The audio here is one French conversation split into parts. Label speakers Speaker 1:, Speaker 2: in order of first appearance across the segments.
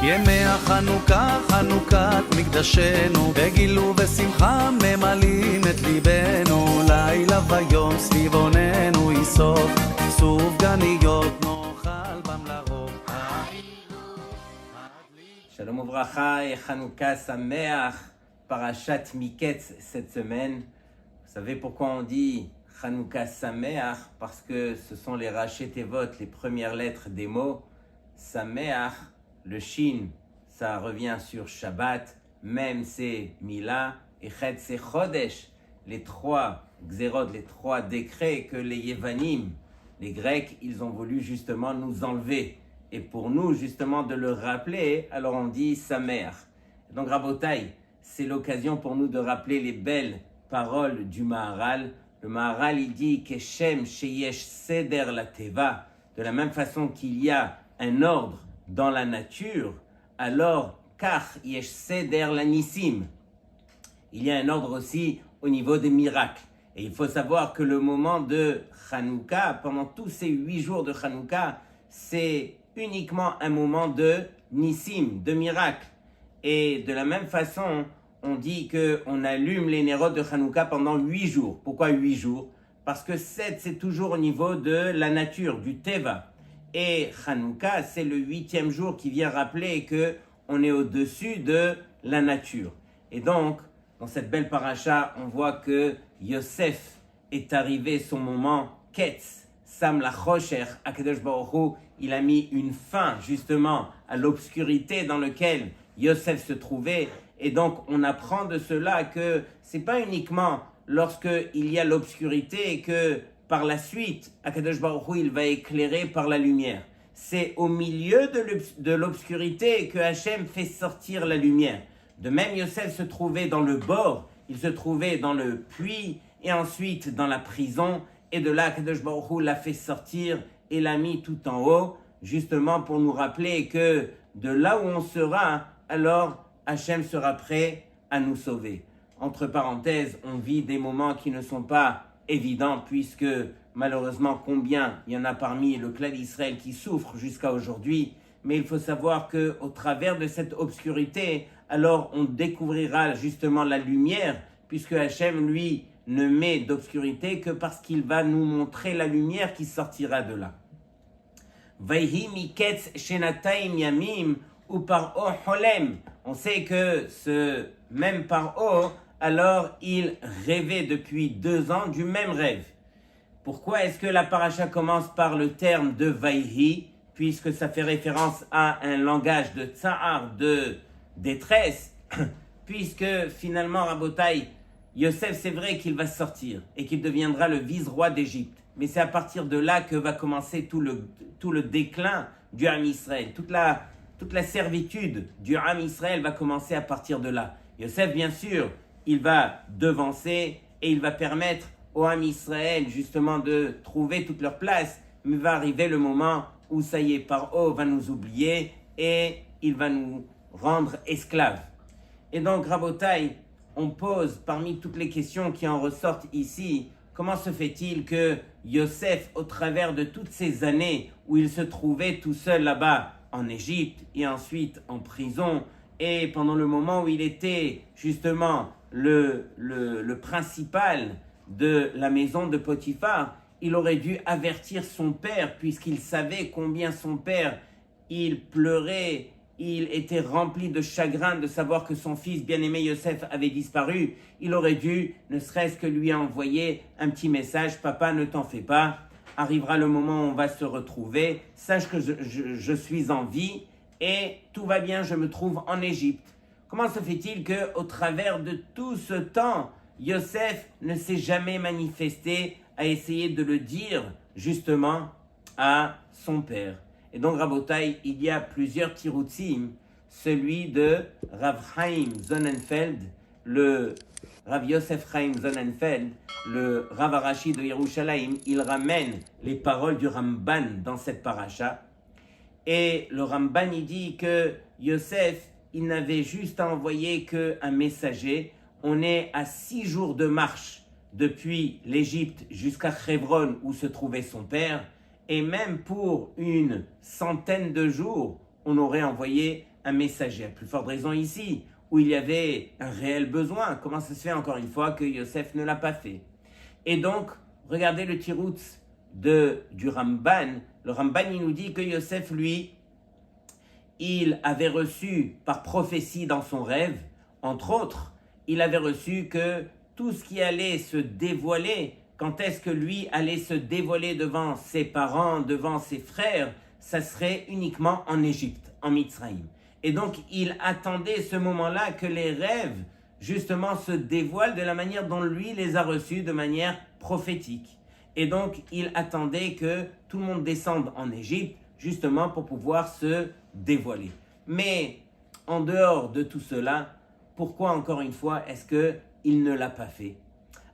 Speaker 1: ימי החנוכה, חנוכת מקדשנו, בגילו ושמחה ממלאים את ליבנו, לילה ויום סביב עוננו יסוף, סוף גניות נאכל בם לרוב.
Speaker 2: Shalom Ouvracha et Hanouka Sameach, Parashat Miketz cette semaine. Vous savez pourquoi on dit Hanouka Sameach? Parce que ce sont les Raché Tevot, les premières lettres des mots. Sameach, le Shin, ça revient sur Shabbat, Mem c'est Mila, et Chet c'est Chodesh, les trois Xérot, les trois décrets que les Yevanim, les Grecs, ils ont voulu justement nous enlever. Et pour nous, justement, de le rappeler, alors on dit Sameach. Donc, Rabotai, c'est l'occasion pour nous de rappeler les belles paroles du Maharal. Le Maharal, il dit que Shem sheyesh seder la teva, de la même façon qu'il y a un ordre dans la nature, alors kach yesh seder la nisim. Il y a un ordre aussi au niveau des miracles. Et il faut savoir que le moment de Hanouka, pendant tous ces 8 jours de Hanouka, c'est uniquement un moment de nissim, de miracle. Et de la même façon, on dit qu'on allume les nérodes de Hanouka pendant 8 jours. Pourquoi 8 jours? Parce que 7, c'est toujours au niveau de la nature, du Teva. Et Hanouka, c'est le 8e jour qui vient rappeler qu'on est au-dessus de la nature. Et donc, dans cette belle paracha, on voit que Yosef est arrivé son moment Ketz. Sam la Chosher, Akadosh Baruch Hu, il a mis une fin justement à l'obscurité dans laquelle Yosef se trouvait. Et donc on apprend de cela que c'est pas uniquement lorsqu'il y a l'obscurité que par la suite Akadosh Baruch Hu, il va éclairer par la lumière. C'est au milieu de l'obscurité que Hachem fait sortir la lumière. De même, Yosef se trouvait dans le bord, il se trouvait dans le puits et ensuite dans la prison. Et de là, Kadosh Baruch Hu l'a fait sortir et l'a mis tout en haut, justement pour nous rappeler que de là où on sera, alors Hachem sera prêt à nous sauver. Entre parenthèses, on vit des moments qui ne sont pas évidents, puisque malheureusement, combien il y en a parmi le clan d'Israël qui souffrent jusqu'à aujourd'hui. Mais il faut savoir qu'au travers de cette obscurité, alors on découvrira justement la lumière, puisque Hachem, lui, ne met d'obscurité que parce qu'il va nous montrer la lumière qui sortira de là. Vayhi miketz shenataim yamim ou paro holem. On sait que ce même paro, alors il rêvait depuis 2 ans du même rêve. Pourquoi est-ce que la paracha commence par le terme de Vayhi, puisque ça fait référence à un langage de tsahar, de détresse, puisque finalement Rabotai, Yosef, c'est vrai qu'il va sortir et qu'il deviendra le vice-roi d'Égypte. Mais c'est à partir de là que va commencer tout le déclin du Ham Israël. Toute la servitude du Ham Israël va commencer à partir de là. Yosef, bien sûr, il va devancer et il va permettre au Ham Israël justement de trouver toute leur place. Mais va arriver le moment où ça y est, Paro va nous oublier et il va nous rendre esclaves. Et donc, Rabotai, on pose parmi toutes les questions qui en ressortent ici, comment se fait-il que Yosef, au travers de toutes ces années où il se trouvait tout seul là-bas en Égypte et ensuite en prison, et pendant le moment où il était justement le principal de la maison de Potiphar, il aurait dû avertir son père puisqu'il savait combien son père, il pleurait. Il était rempli de chagrin de savoir que son fils bien-aimé Yosef avait disparu. Il aurait dû, ne serait-ce que lui envoyer un petit message. « Papa, ne t'en fais pas. Arrivera le moment où on va se retrouver. Sache que je suis en vie et tout va bien, je me trouve en Égypte. » Comment se fait-il qu'au travers de tout ce temps, Yosef ne s'est jamais manifesté à essayer de le dire justement à son père? Et donc, Rabotai, il y a plusieurs tiroutzim, celui de Rav Chaim Sonnenfeld, le Rav Yosef Chaim Sonnenfeld, le Rav Arashi de Yerushalayim, il ramène les paroles du Ramban dans cette paracha. Et le Ramban, il dit que Yosef, il n'avait juste à envoyer qu'un messager. On est à 6 jours de marche depuis l'Égypte jusqu'à Hebron où se trouvait son père. Et même pour une centaine de jours, on aurait envoyé un messager. À plus forte raison ici, où il y avait un réel besoin. Comment ça se fait encore une fois que Yosef ne l'a pas fait? Et donc, regardez le tiroutz du Ramban. Le Ramban, il nous dit que Yosef, lui, il avait reçu par prophétie dans son rêve, entre autres, il avait reçu que tout ce qui allait se dévoiler, quand est-ce que lui allait se dévoiler devant ses parents, devant ses frères, ça serait uniquement en Égypte, en Mitzraïm. Et donc, il attendait ce moment-là que les rêves, justement, se dévoilent de la manière dont lui les a reçus, de manière prophétique. Et donc, il attendait que tout le monde descende en Égypte, justement, pour pouvoir se dévoiler. Mais, en dehors de tout cela, pourquoi, encore une fois, est-ce qu'il ne l'a pas fait?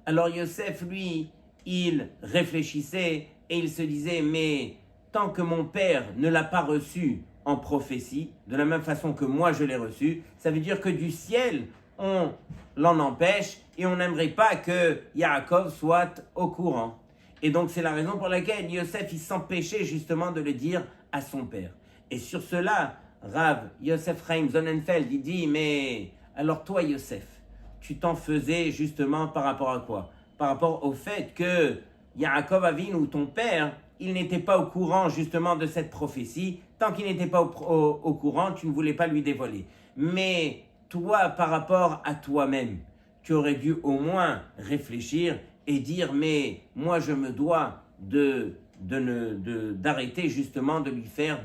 Speaker 2: Alors, Yosef, lui, il réfléchissait et il se disait, mais tant que mon père ne l'a pas reçu en prophétie, de la même façon que moi je l'ai reçu, ça veut dire que du ciel, on l'en empêche et on n'aimerait pas que Yaakov soit au courant. Et donc c'est la raison pour laquelle Yosef il s'empêchait justement de le dire à son père. Et sur cela, Rav Yosef Chaim Sonnenfeld, il dit, mais alors toi Yosef, tu t'en faisais justement par rapport à quoi? Par rapport au fait que Yaakov Avinu, ton père, il n'était pas au courant justement de cette prophétie. Tant qu'il n'était pas au courant, tu ne voulais pas lui dévoiler. Mais toi, par rapport à toi-même, tu aurais dû au moins réfléchir et dire, mais moi je me dois d'arrêter justement de lui faire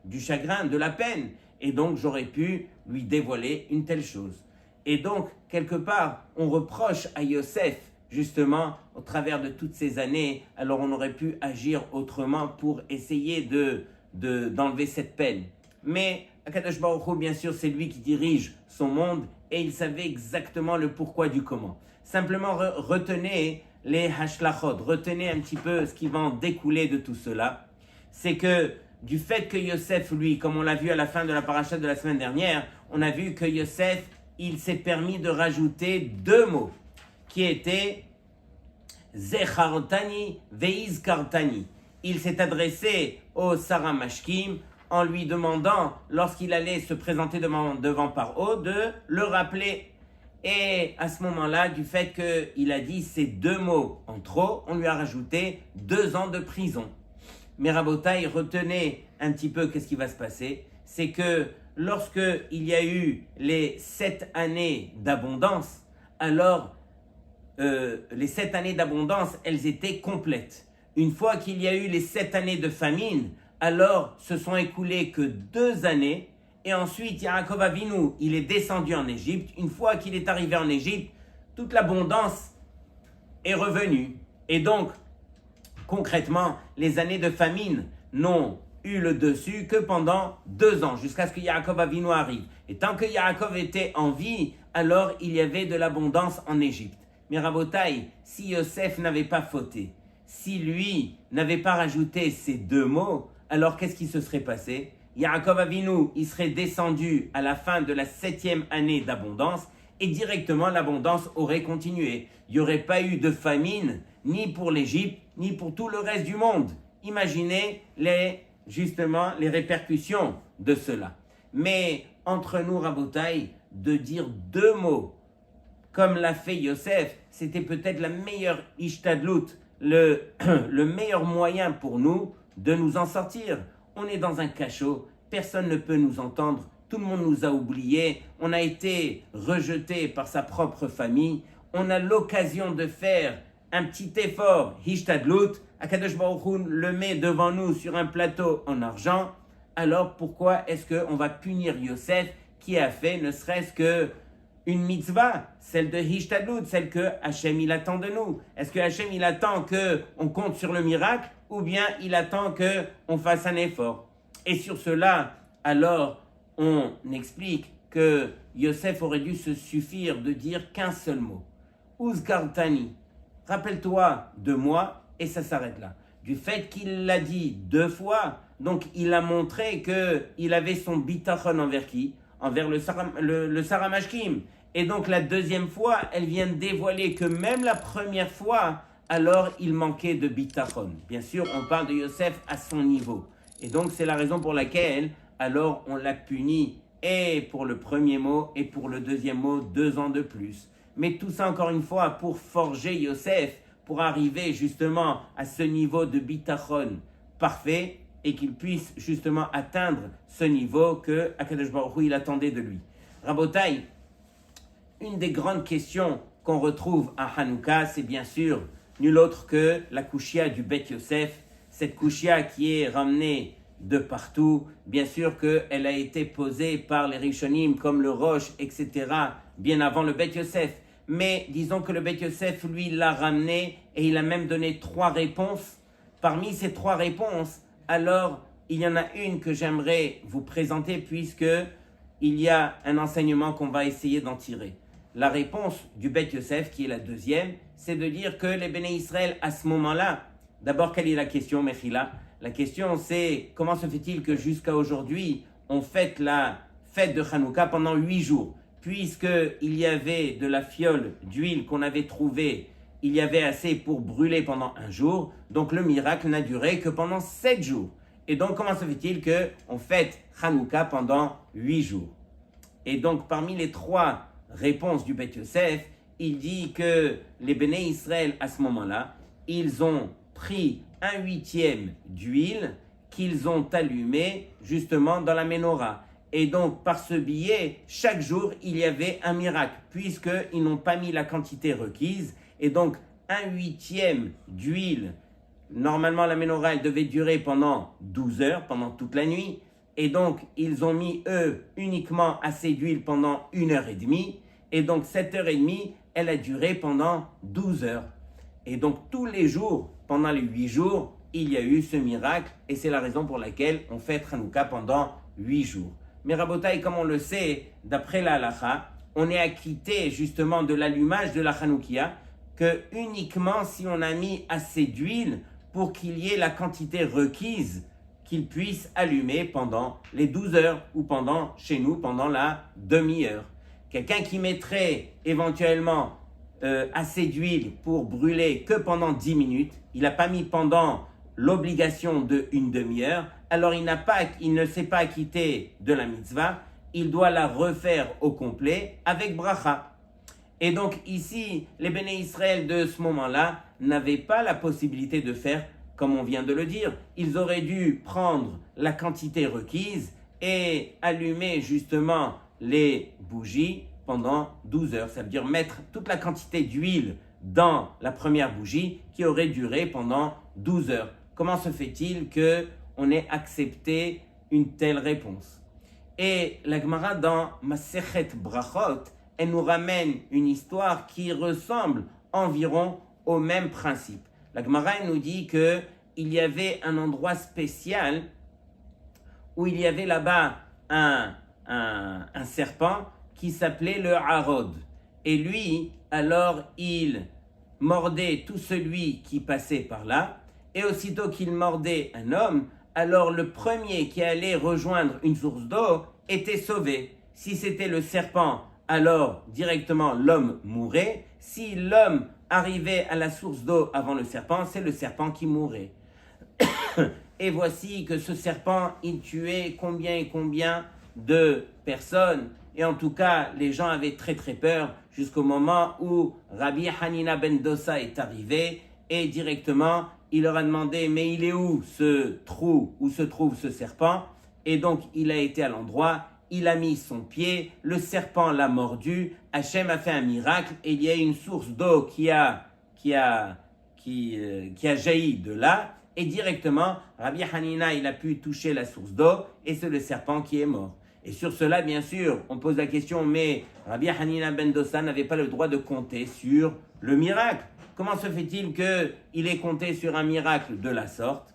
Speaker 2: du chagrin, de la peine. Et donc j'aurais pu lui dévoiler une telle chose. Et donc, quelque part, on reproche à Yosef, justement, au travers de toutes ces années, alors on aurait pu agir autrement pour essayer d'enlever cette peine. Mais Akadosh Baruch Hu, bien sûr, c'est lui qui dirige son monde et il savait exactement le pourquoi du comment. Simplement, retenez les hashlachot, retenez un petit peu ce qui va en découler de tout cela. C'est que du fait que Yosef, lui, comme on l'a vu à la fin de la paracha de la semaine dernière, on a vu que Yosef, il s'est permis de rajouter 2 mots qui étaient Zechartani Veizkartani. Il s'est adressé au Saramashkim en lui demandant, lorsqu'il allait se présenter devant Paro, de le rappeler. Et à ce moment-là, du fait qu'il a dit ces 2 mots en trop, on lui a rajouté 2 ans de prison. Mais Rabotai, retenez un petit peu qu'est-ce qui va se passer. C'est que lorsque il y a eu les 7 années d'abondance, alors les 7 années d'abondance, elles étaient complètes. Une fois qu'il y a eu les 7 années de famine, alors se sont écoulées que 2 années. Et ensuite, Yaakov Avinu, il est descendu en Égypte. Une fois qu'il est arrivé en Égypte, toute l'abondance est revenue. Et donc, concrètement, les années de famine n'ont eu le dessus que pendant 2 ans, jusqu'à ce que Yaakov Avinu arrive. Et tant que Yaakov était en vie, alors il y avait de l'abondance en Égypte. Mais Rabotai, si Yosef n'avait pas fauté, si lui n'avait pas rajouté ces 2 mots, alors qu'est-ce qui se serait passé? Yaakov Avinu, il serait descendu à la fin de la 7e année d'abondance et directement l'abondance aurait continué. Il n'y aurait pas eu de famine, ni pour l'Égypte, ni pour tout le reste du monde. Imaginez justement les répercussions de cela. Mais entre nous, Rabotai, de dire 2 mots, comme l'a fait Yosef, c'était peut-être la meilleure ishtadlut, le meilleur moyen pour nous de nous en sortir. On est dans un cachot, personne ne peut nous entendre, tout le monde nous a oubliés, on a été rejeté par sa propre famille, on a l'occasion de faire un petit effort, Hishtadlut, Akadosh Baruch Hu le met devant nous sur un plateau en argent, alors pourquoi est-ce qu'on va punir Yosef qui a fait ne serait-ce que une mitzvah, celle de Hishtadlut, celle que Hachem il attend de nous? Est-ce que Hachem il attend qu'on compte sur le miracle ou bien il attend qu'on fasse un effort? Et sur cela, alors on explique que Yosef aurait dû se suffire de dire qu'un seul mot. Uzkartani, rappelle-toi de moi, et ça s'arrête là. Du fait qu'il l'a dit 2 fois, donc il a montré qu'il avait son bitachon envers qui? Envers le Saramashkim. Et donc la 2e fois, elle vient dévoiler que même la première fois, alors il manquait de bitachon. Bien sûr, on parle de Yosef à son niveau. Et donc c'est la raison pour laquelle, alors on l'a puni et pour le premier mot et pour le deuxième mot 2 ans de plus. Mais tout ça encore une fois pour forger Yosef, pour arriver justement à ce niveau de bitachon parfait et qu'il puisse justement atteindre ce niveau que Akadosh Baruch Hu il attendait de lui. Rabotai, une des grandes questions qu'on retrouve à Hanouka, c'est bien sûr nul autre que la Kushia du Beth Yosef, cette Kushia qui est ramenée de partout. Bien sûr qu'elle a été posée par les Rishonim comme le Rosh, etc., bien avant le Beth Yosef. Mais disons que le Beth Yosef, lui, l'a ramené et il a même donné 3 réponses. Parmi ces 3 réponses, alors, il y en a une que j'aimerais vous présenter puisque il y a un enseignement qu'on va essayer d'en tirer. La réponse du Beth Yosef, qui est la deuxième, c'est de dire que les Béné Israël, à ce moment-là, d'abord, quelle est la question, Mechila? La question, c'est comment se fait-il que jusqu'à aujourd'hui, on fête la fête de Hanouka pendant 8 jours, puisqu'il y avait de la fiole d'huile qu'on avait trouvée, il y avait assez pour brûler pendant 1 jour, donc le miracle n'a duré que pendant 7 jours. Et donc, comment se fait-il qu'on fête Hanouka pendant 8 jours? Et donc, parmi les 3 réponses du Beth Yosef, il dit que les Béné Israël, à ce moment-là, ils ont pris 1/8 d'huile qu'ils ont allumé justement dans la menorah. Et donc, par ce biais, chaque jour, il y avait un miracle, puisqu'ils n'ont pas mis la quantité requise. Et donc, 1/8 d'huile, normalement la menorah, elle devait durer pendant 12 heures, pendant toute la nuit. Et donc, ils ont mis, eux, uniquement assez d'huile pendant 1h30. Et donc, cette heure et demie, elle a duré pendant 12 heures. Et donc, tous les jours, pendant les 8 jours, il y a eu ce miracle. Et c'est la raison pour laquelle on fête Hanouka pendant 8 jours. Mais Rabotai, comme on le sait, d'après la halakha, on est acquitté justement de l'allumage de la Hanoukia que uniquement si on a mis assez d'huile pour qu'il y ait la quantité requise qu'il puisse allumer pendant les 12 heures ou pendant, chez nous, pendant la demi-heure. Quelqu'un qui mettrait éventuellement assez d'huile pour brûler que pendant 10 minutes, il n'a pas mis pendant l'obligation de une demi-heure, alors il ne s'est pas acquitté de la mitzvah, il doit la refaire au complet avec bracha. Et donc ici, les Béné Israël de ce moment-là n'avaient pas la possibilité de faire comme on vient de le dire. Ils auraient dû prendre la quantité requise et allumer justement les bougies pendant 12 heures. Ça veut dire mettre toute la quantité d'huile dans la première bougie qui aurait duré pendant 12 heures. Comment se fait-il qu'on ait accepté une telle réponse? Et la Gemara dans Masechet Brachot, elle nous ramène une histoire qui ressemble environ au même principe. La Gemara nous dit qu'il y avait un endroit spécial où il y avait là-bas un serpent qui s'appelait le Harod. Et lui, alors, il mordait tout celui qui passait par là. Et aussitôt qu'il mordait un homme, alors le premier qui allait rejoindre une source d'eau était sauvé. Si c'était le serpent, alors directement l'homme mourait. Si l'homme arrivait à la source d'eau avant le serpent, c'est le serpent qui mourait. Et voici que ce serpent, il tuait combien et combien de personnes. Et en tout cas, les gens avaient très très peur jusqu'au moment où Rabbi Hanina ben Dosa est arrivé et directement, il leur a demandé, mais il est où ce trou où se trouve ce serpent? Et donc, il a été à l'endroit, il a mis son pied, le serpent l'a mordu, Hachem a fait un miracle et il y a une source d'eau qui a jailli de là. Et directement, Rabbi Hanina, il a pu toucher la source d'eau et c'est le serpent qui est mort. Et sur cela, bien sûr, on pose la question, mais Rabbi Hanina ben Dosa n'avait pas le droit de compter sur le miracle. Comment se fait-il qu'il ait compté sur un miracle de la sorte?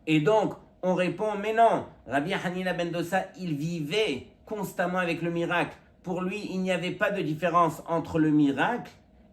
Speaker 2: Et donc, on répond, mais non, Rabbi Hanina ben Dosa, il vivait constamment avec le miracle. Pour lui, il n'y avait pas de différence entre le miracle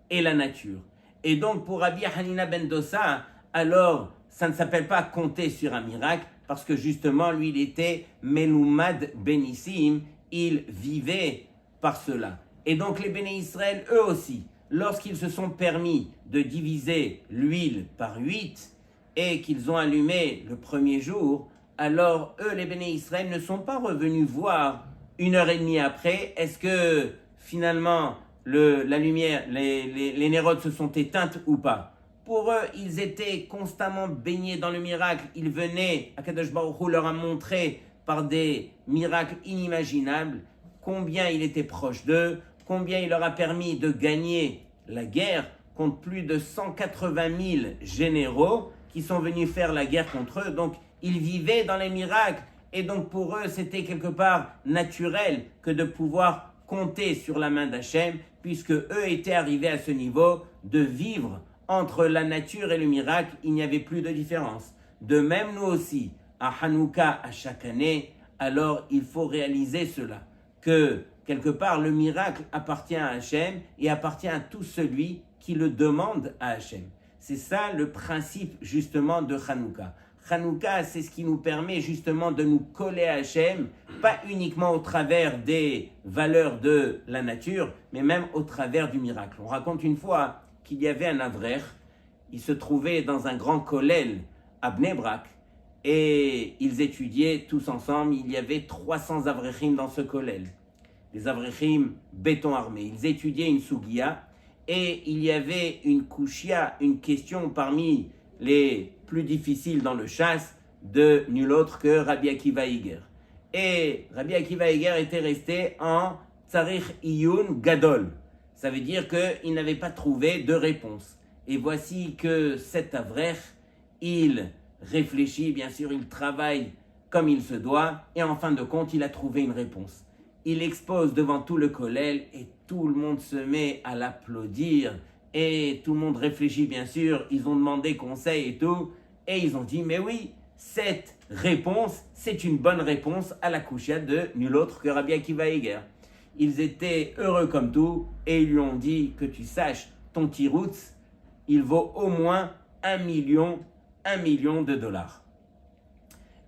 Speaker 2: et la nature. Et donc, pour Rabbi Hanina ben Dosa, alors, ça ne s'appelle pas compter sur un miracle, parce que justement, lui, il était Melumad Benissim, il vivait par cela. Et donc, les Béné Israël, eux aussi, lorsqu'ils se sont permis de diviser l'huile par 8 et qu'ils ont allumé le premier jour, alors eux, les Béné Israël, ne sont pas revenus voir 1h30 après, est-ce que finalement la lumière, les nérodes se sont éteintes ou pas? Pour eux, ils étaient constamment baignés dans le miracle. Ils venaient, Akadosh Baruch Hu leur a montré par des miracles inimaginables combien il était proche d'eux, combien il leur a permis de gagner la guerre contre plus de 180 000 généraux qui sont venus faire la guerre contre eux. Donc, ils vivaient dans les miracles. Et donc, pour eux, c'était quelque part naturel que de pouvoir compter sur la main d'Hachem, puisque eux étaient arrivés à ce niveau de vivre entre la nature et le miracle. Il n'y avait plus de différence. De même, nous aussi, à Hanouka, à chaque année, alors il faut réaliser cela, que quelque part, le miracle appartient à Hachem et appartient à tout celui qui le demande à Hachem. C'est ça le principe justement de Hanouka. Hanouka, c'est ce qui nous permet justement de nous coller à Hachem, pas uniquement au travers des valeurs de la nature, mais même au travers du miracle. On raconte une fois qu'il y avait un Avrer, il se trouvait dans un grand kollel à Bnei Brak, et ils étudiaient tous ensemble. Il y avait 300 Avrechim dans ce kollel. Les Avrechim béton armé. Ils étudiaient une Sugia, et il y avait une Kushia, une question parmi les plus difficiles dans le chasse, de nul autre que Rabbi Akiva Iger. Et Rabbi Akiva Iger était resté en Tsarich Iyun Gadol. Ça veut dire qu'il n'avait pas trouvé de réponse. Et voici que cet Avrech, il réfléchit, bien sûr, il travaille comme il se doit, et en fin de compte, il a trouvé une réponse. Il expose devant tout le kollel, et tout le monde se met à l'applaudir, et tout le monde réfléchit, bien sûr. Ils ont demandé conseil et tout, et ils ont dit, mais oui, cette réponse, c'est une bonne réponse à la kushia de nul autre que Rabbi Akiva Iger. Ils étaient heureux comme tout, et ils lui ont dit que tu saches, ton tiroutz, il vaut au moins 1 million de dollars.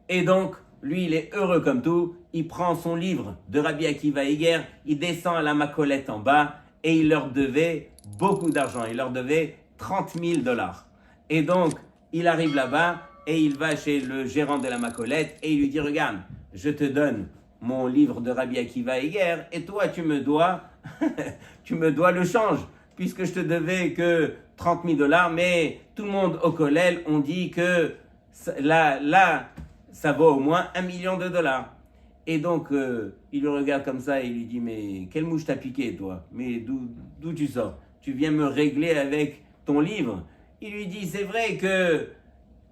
Speaker 2: Et donc, lui, il est heureux comme tout, il prend son livre de Rabbi Akiva Iger, il descend à la macolette en bas, et il leur devait beaucoup d'argent, il leur devait 30 000 dollars. Et donc, il arrive là-bas, et il va chez le gérant de la macolette, et il lui dit, regarde, je te donne mon livre de Rabbi Akiva Iger, et toi, tu me dois le change, puisque je te devais que 30 000 dollars, mais tout le monde au kollel on dit que là, ça vaut au moins 1 million de dollars. Et donc, il le regarde comme ça et il lui dit, mais quelle mouche t'as piqué, toi? Mais d'où tu sors? Tu viens me régler avec ton livre? Il lui dit, c'est vrai que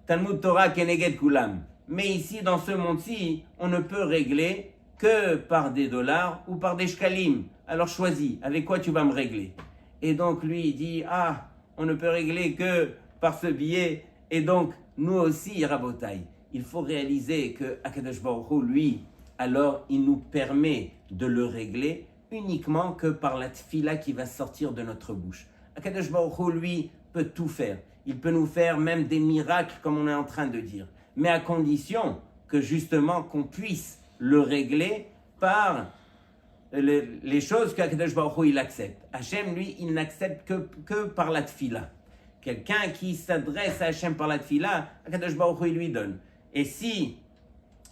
Speaker 2: Talmud Torah Keneged Kulam, mais ici, dans ce monde-ci, on ne peut régler que par des dollars ou par des shkalim. Alors choisis, avec quoi tu vas me régler? Et donc, lui, il dit, on ne peut régler que par ce billet. Et donc, nous aussi, Rabotai, il faut réaliser que Akadosh Baruch Hu, lui, alors il nous permet de le régler uniquement que par la tfila qui va sortir de notre bouche. Akadosh Baruch Hu, lui, peut tout faire. Il peut nous faire même des miracles, comme on est en train de dire. Mais à condition que justement qu'on puisse le régler par les choses qu'Akadosh Baruch Hu, il accepte. Hachem, lui, il n'accepte que par la tfila. Quelqu'un qui s'adresse à Hachem par la tfila, Akadosh Baruch Hu, il lui donne. Et si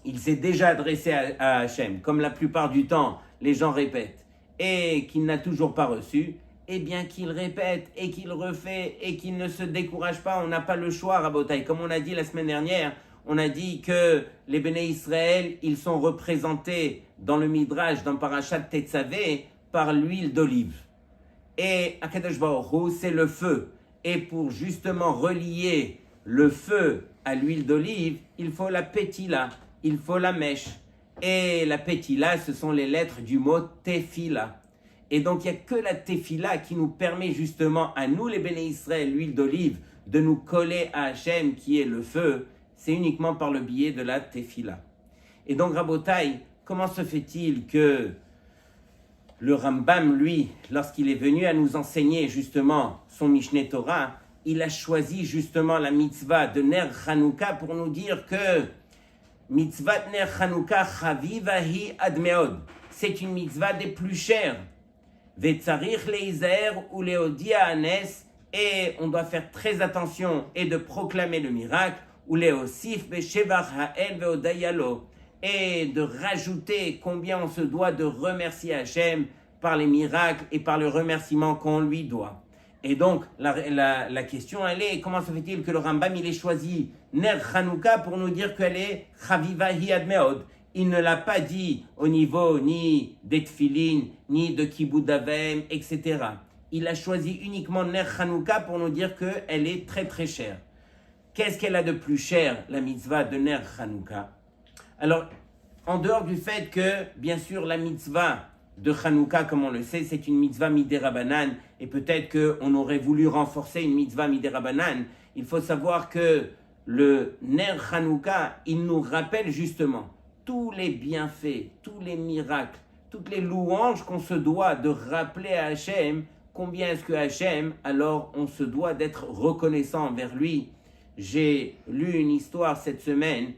Speaker 2: il s'est déjà adressé à Hachem, comme la plupart du temps, les gens répètent, et qu'il n'a toujours pas reçu, eh bien qu'il répète et qu'il refait et qu'il ne se décourage pas. On n'a pas le choix, Rabotai. Comme on a dit la semaine dernière, on a dit que les Béné Israël, ils sont représentés dans le Midrash, dans Parashat Tetzavé, par l'huile d'olive. Et Akadosh Baruch Hu, c'est le feu. Et pour justement relier le feu à l'huile d'olive, il faut la pétila, il faut la mèche. Et la pétila, ce sont les lettres du mot tefila. Et donc, il n'y a que la tefila qui nous permet justement, à nous les Béné Israël, l'huile d'olive, de nous coller à Hachem, qui est le feu. C'est uniquement par le biais de la tefila. Et donc, Rabotai, comment se fait-il que le Rambam, lui, lorsqu'il est venu à nous enseigner justement son Mishneh Torah, il a choisi justement la mitzvah de Ner Chanukah pour nous dire que mitzvah Ner Chanukah chavivahi ad meod. C'est une mitzvah des plus chères. Vetzarich leizaer ou leodia anes, et on doit faire très attention et de proclamer le miracle ou leosif beshevach hael veodayalo, et de rajouter combien on se doit de remercier Hachem par les miracles et par le remerciement qu'on lui doit. Et donc, la question, elle est, comment se fait-il que le Rambam, il ait choisi Ner Hanouka pour nous dire qu'elle est Chaviva hi ad meod? Il ne l'a pas dit au niveau ni des tfilin, ni de Kibud Avim, etc. Il a choisi uniquement Ner Hanouka pour nous dire qu'elle est très très chère. Qu'est-ce qu'elle a de plus cher, la mitzvah de Ner Hanouka? Alors, en dehors du fait que, bien sûr, la mitzvah de Hanouka, comme on le sait, c'est une mitzvah midérabanan, et peut-être qu'on aurait voulu renforcer une mitzvah midérabanan, il faut savoir que le Ner Hanouka, il nous rappelle justement tous les bienfaits, tous les miracles, toutes les louanges qu'on se doit de rappeler à Hachem, combien est-ce que Hachem, alors on se doit d'être reconnaissant envers lui. J'ai lu une histoire cette semaine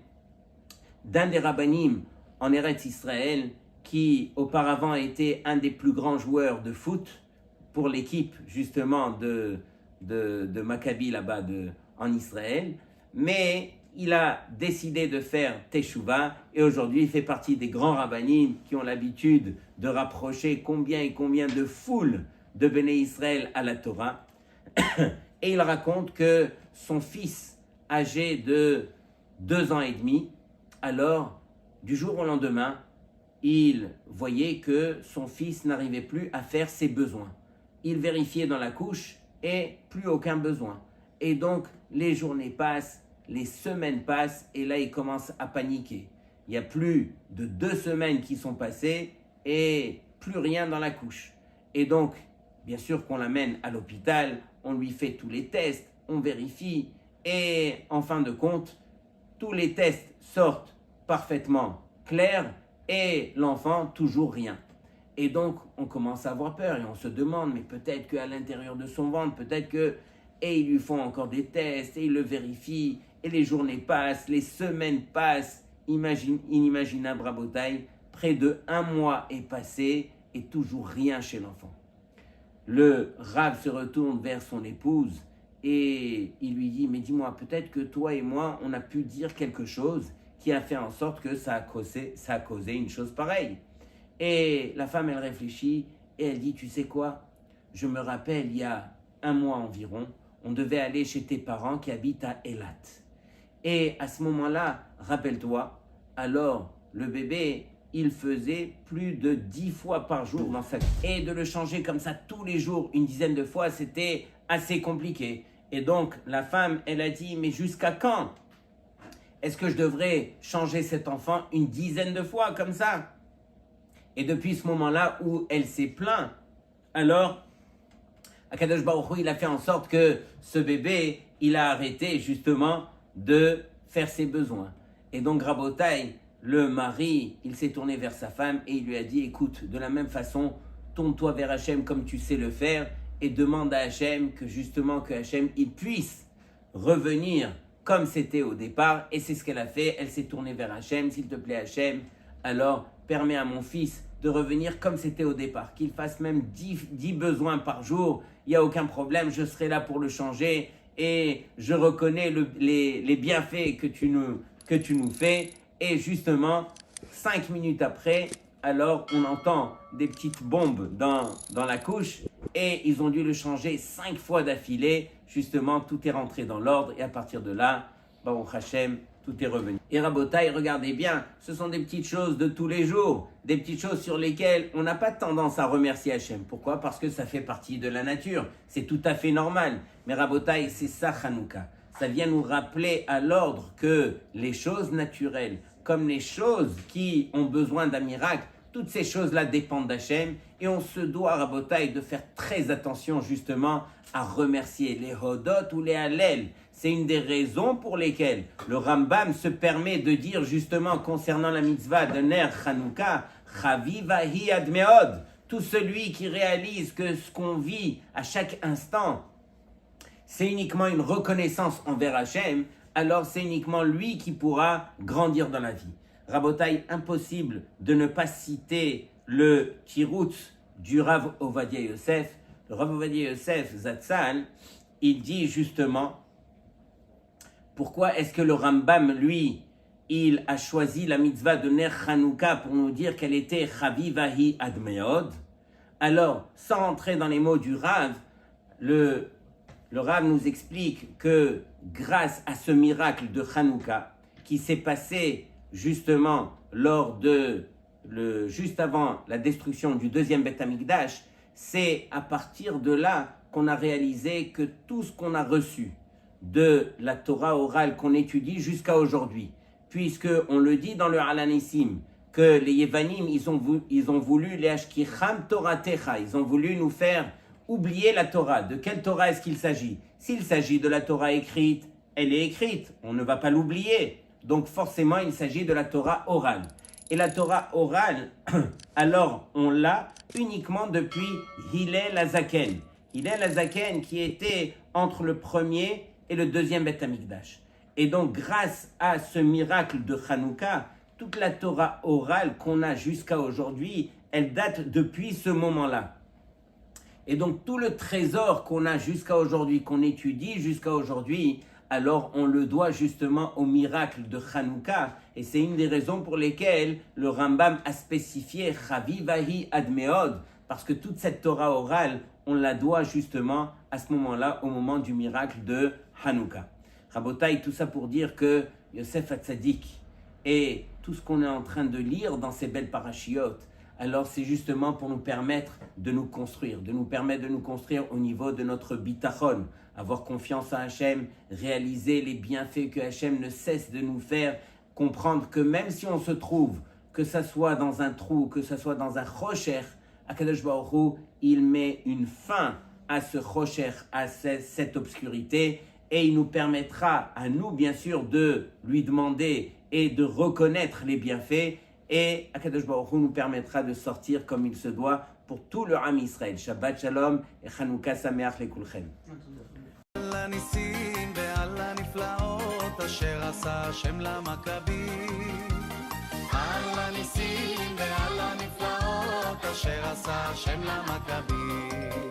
Speaker 2: d'un des rabbanim en Eretz Israël qui auparavant était un des plus grands joueurs de foot pour l'équipe justement de Maccabi là-bas en Israël, mais il a décidé de faire Teshuvah et aujourd'hui il fait partie des grands rabbanim qui ont l'habitude de rapprocher combien et combien de foules de Béné Israël à la Torah. Et il raconte que son fils, âgé de 2 ans et demi, alors du jour au lendemain, il voyait que son fils n'arrivait plus à faire ses besoins. Il vérifiait dans la couche et plus aucun besoin. Et donc les journées passent, les semaines passent et là il commence à paniquer. Il y a plus de 2 semaines qui sont passées et plus rien dans la couche. Et donc, bien sûr qu'on l'amène à l'hôpital, on lui fait tous les tests, on vérifie et en fin de compte, tous les tests sortent parfaitement clairs et l'enfant, toujours rien. Et donc, on commence à avoir peur et on se demande, mais peut-être qu'à l'intérieur de son ventre, peut-être que... Et ils lui font encore des tests et ils le vérifient et les journées passent, les semaines passent, inimaginable rabotaille, près de 1 mois est passé et toujours rien chez l'enfant. Le Rav se retourne vers son épouse et il lui dit, mais dis-moi, peut-être que toi et moi, on a pu dire quelque chose qui a fait en sorte que ça a causé une chose pareille. Et la femme, elle réfléchit et elle dit, tu sais quoi? Je me rappelle, il y a 1 mois environ, on devait aller chez tes parents qui habitent à Eilat. Et à ce moment-là, rappelle-toi, alors le bébé, il faisait plus de 10 fois par jour dans sa vie. Et de le changer comme ça tous les jours, une dizaine de fois, c'était assez compliqué. Et donc, la femme, elle a dit, mais jusqu'à quand est-ce que je devrais changer cet enfant une dizaine de fois comme ça? Et depuis ce moment-là où elle s'est plainte, alors, Akadosh Baruch Hu, il a fait en sorte que ce bébé, il a arrêté justement de faire ses besoins. Et donc, Rabotai, le mari, il s'est tourné vers sa femme et il lui a dit, écoute, de la même façon, tourne-toi vers Hachem comme tu sais le faire et demande à Hachem que justement que Hachem, il puisse revenir comme c'était au départ. Et c'est ce qu'elle a fait, elle s'est tournée vers Hachem, s'il te plaît Hachem, alors permets à mon fils de revenir comme c'était au départ, qu'il fasse même 10 besoins par jour, il n'y a aucun problème, je serai là pour le changer et je reconnais les bienfaits que tu nous fais. Et justement, 5 minutes après, alors on entend des petites bombes dans la couche et ils ont dû le changer 5 fois d'affilée. Justement, tout est rentré dans l'ordre et à partir de là, Baruch Hashem, tout est revenu. Et Rabotai, regardez bien, ce sont des petites choses de tous les jours, des petites choses sur lesquelles on n'a pas tendance à remercier Hachem. Pourquoi? Parce que ça fait partie de la nature, c'est tout à fait normal. Mais Rabotai, c'est ça Hanouka. Ça vient nous rappeler à l'ordre que les choses naturelles, comme les choses qui ont besoin d'un miracle, toutes ces choses-là dépendent d'Hachem et on se doit, Rabotai, de faire très attention justement à remercier les Hodot ou les Hallel. C'est une des raisons pour lesquelles le Rambam se permet de dire justement concernant la mitzvah de Ner Hanouka, Chaviva hi ad meod, tout celui qui réalise que ce qu'on vit à chaque instant, c'est uniquement une reconnaissance envers Hachem, alors c'est uniquement lui qui pourra grandir dans la vie. Rabotai, impossible de ne pas citer le tirout du Rav Ovadia Yosef. Le Rav Ovadia Yosef Zatzal, il dit justement, pourquoi est-ce que le Rambam, lui, il a choisi la mitzvah de Ner Hanouka pour nous dire qu'elle était Chavivahi Admeod. Alors, sans rentrer dans les mots du Rav, le Rav nous explique que grâce à ce miracle de Hanouka, qui s'est passé justement juste avant la destruction du deuxième Beth Amikdash, c'est à partir de là qu'on a réalisé que tout ce qu'on a reçu de la Torah orale qu'on étudie jusqu'à aujourd'hui, puisque on le dit dans le Alanissim, que les Yevanim, ils ont voulu les Ashkicham Toratecha, ils ont voulu nous faire oublier la Torah. De quelle Torah est-ce qu'il s'agit? S'il s'agit de la Torah écrite, elle est écrite, on ne va pas l'oublier. Donc forcément, il s'agit de la Torah orale. Et la Torah orale, alors on l'a uniquement depuis Hillel Azaken. Hillel Azaken qui était entre le premier et le deuxième Beth Amikdash. Et donc grâce à ce miracle de Hanouka, toute la Torah orale qu'on a jusqu'à aujourd'hui, elle date depuis ce moment-là. Et donc tout le trésor qu'on a jusqu'à aujourd'hui, qu'on étudie jusqu'à aujourd'hui, alors on le doit justement au miracle de Hanouka. Et c'est une des raisons pour lesquelles le Rambam a spécifié Chavivahi Admeod, parce que toute cette Torah orale, on la doit justement à ce moment-là, au moment du miracle de Hanouka. Rabotai, tout ça pour dire que Yosef Hatzadik et tout ce qu'on est en train de lire dans ces belles parachiotes, alors c'est justement pour nous permettre de nous construire, au niveau de notre bitachon, avoir confiance en Hachem, réaliser les bienfaits que Hachem ne cesse de nous faire, comprendre que même si on se trouve, que ça soit dans un trou, que ça soit dans un rocher, Akadosh Baruch Hu, il met une fin à ce rocher, à cette obscurité, et il nous permettra à nous, bien sûr, de lui demander et de reconnaître les bienfaits, et Akadosh Baruch Hu nous permettra de sortir comme il se doit pour tout le Am Israël. Shabbat Shalom et Chanukah Sameach lekulchem.
Speaker 1: על הניסים ועל הנפלאות אשר עשה השם למכבים. על הניסים ועל הנפלאות אשר עשה השם למכבים.